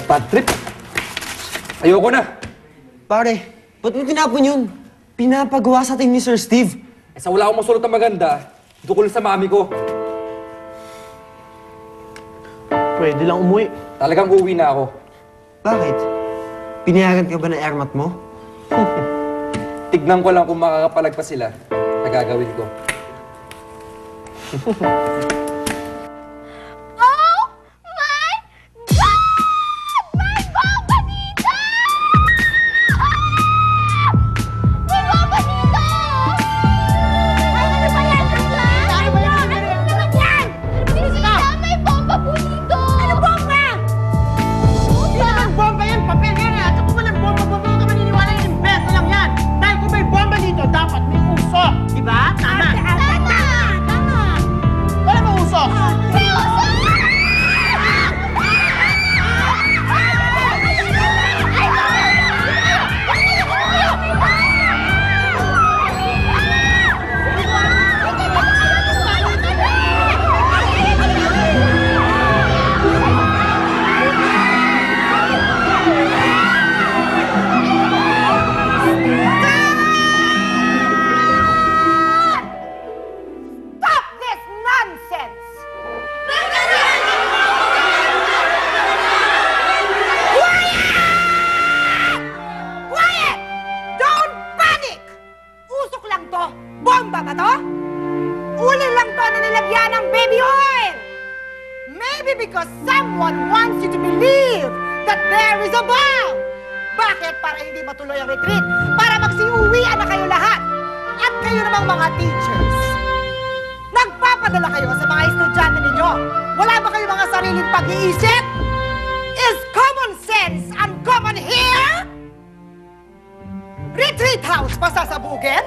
Bad trip. Ayoko na. Pare, ba't mo tinapon yun? Pinapagawa sa atin ni Sir Steve. Eh, sa wala akong masulot na maganda, tukol sa mami ko. Pwede lang umuwi. Talagang uuwi na ako. Bakit? Pinayagan ka ba ng airmat mo? Tignan ko lang kung makakapalag pa sila na gagawin ko. Oh my God! May bomba dito! May bomba dito! Ay, ano ba yan? Ano ba yan? Ano ba yan? Tita, may bomba po dito! Ano bomba? Hindi naman bomba yan, papel yan eh. At kung walang bomba, huwag ka maniniwala yung invento lang yan. Dahil kung may bomba dito, dapat may uso. Diba? Tama. Tama! Wala may uso. May uso! Stop this nonsense! Quiet! Don't panic! Usok lang to. Bomba ba to? Ulil lang to na nilagyan ng baby oil! Maybe because someone wants you to believe that there is a bomb! Bakit? Para hindi matuloy ang retreat. Para magsiuwian na kayo lahat. At kayo namang mga teachers. Nagpapadala kayo sa mga estudyante ninyo. Wala ba kayo mga sariling pag-iisip? Is common sense uncommon here? Retreat house pasasabugin?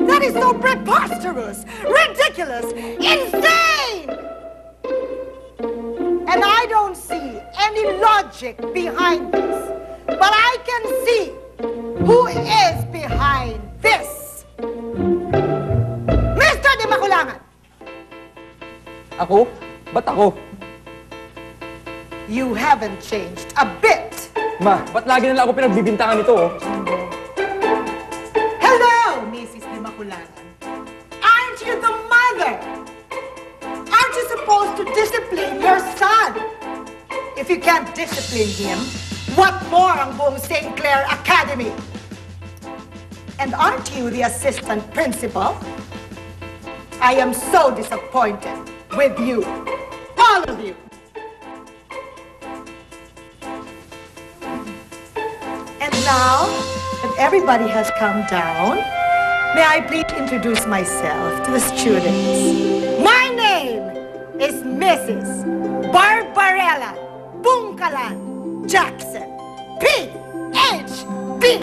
That is so preposterous, ridiculous, insane! And I don't see any logic behind this. But I can see who is behind this. Mr. Di Makulangan! Ako? Ba't ako? You haven't changed a bit. Ma, ba't lagi na lang ako pinagbibintangan nito, oh? Hello, Mrs. Di Makulangan. Aren't you the mother? Aren't you supposed to discipline your son? If you can't discipline him, what more ang buong St. Clair Academy? And aren't you the assistant principal? I am so disappointed with you, all of you. And now that everybody has come down, may I please introduce myself to the students. My name is Mrs. Barbarella Bungkalan Jackson, Ph.D.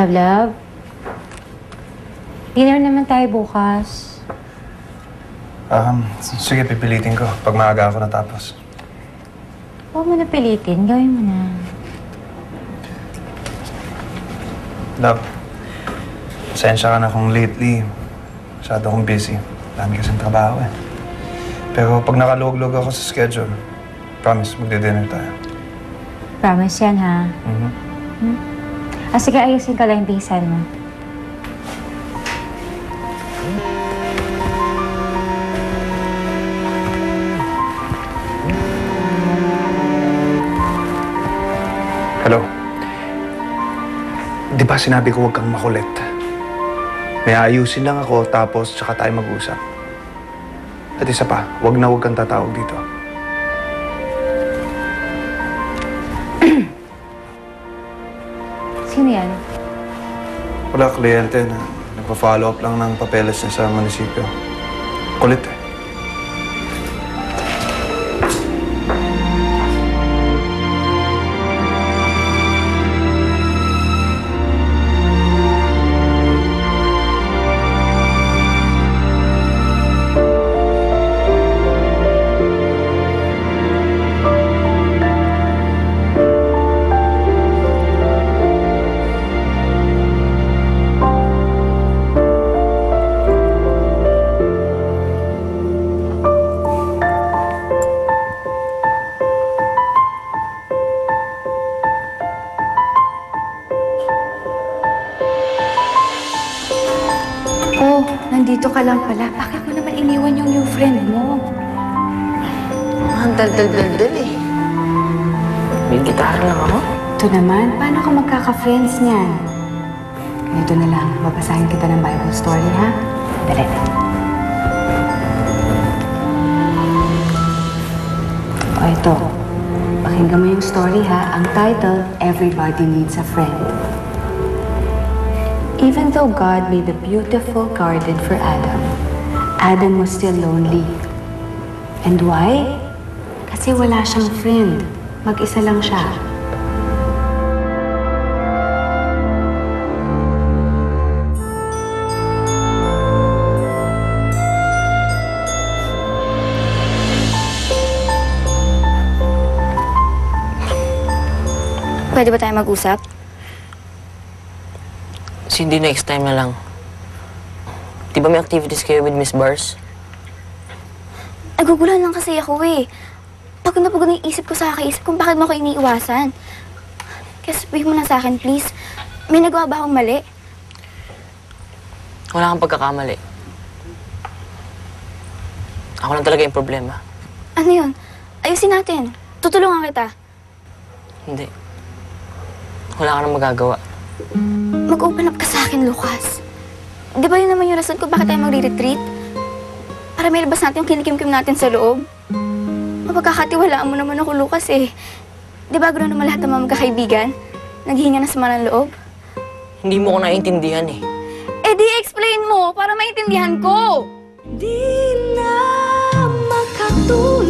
Love. Dinner naman tayo bukas. Sige, pipilitin ko pag maaga ako natapos. Huwag mo na pilitin. Gawin mo na. Love, pasensya ka na kung lately masyado akong busy. Dami kasing trabaho eh. Pero pag nakalog-log ako sa schedule, promise, magdi-dinner tayo. Promise yan, ha? Sige, ayusin ka lang yung pinsan mo. Hello? Di ba sinabi ko huwag kang makulit? May ayusin lang ako, tapos tsaka tayo mag-usap. At isa pa, huwag kang tatawag dito. Sino yan? Wala, kliyente na nagpa-follow up lang ng papeles niya sa munisipyo. Kulit eh. nandito ka lang pala. Bakit mo naman iniwan yung new friend mo? Ang dal-dal-dal-dal eh. May gitara lang ako. Ito naman, paano ka magkaka-friends niyan? Ganito na lang, babasahin kita ng Bible story, ha? Dali. O ito, pakinggan mo yung story, ha? Ang title, Everybody Needs a Friend. Even though God made a beautiful garden for Adam, Adam was still lonely. And why? Kasi wala siyang friend. Mag-isa lang siya. Pwede ba tayo mag-usap? Cindy, next time na lang. Di ba may activities kayo with Miss Bars? Naguguluhan lang kasi ako eh. Pagod na pagod na yung isip ko sa kakaisip kung bakit mo ako iniiwasan. Kaya sabihin mo na sa akin, please. May nagawa ba akong mali? Wala kang pagkakamali. Ako lang talaga yung problema. Ano yun? Ayusin natin. Tutulungan kita. Hindi. Wala ka nang magagawa. Mag-open up ka sa akin, Lucas. Di ba yun naman yung rason kung bakit tayo magre-retreat? Para may labas natin yung kinikim-kim natin sa loob. Mapagkakatiwalaan mo naman ako, Lucas eh. Di ba gano'n naman lahat ng mga magkakaibigan? Naghihinga na sama ng loob? Hindi mo ko naiintindihan eh. Eh di explain mo para maintindihan ko! Di na makatulog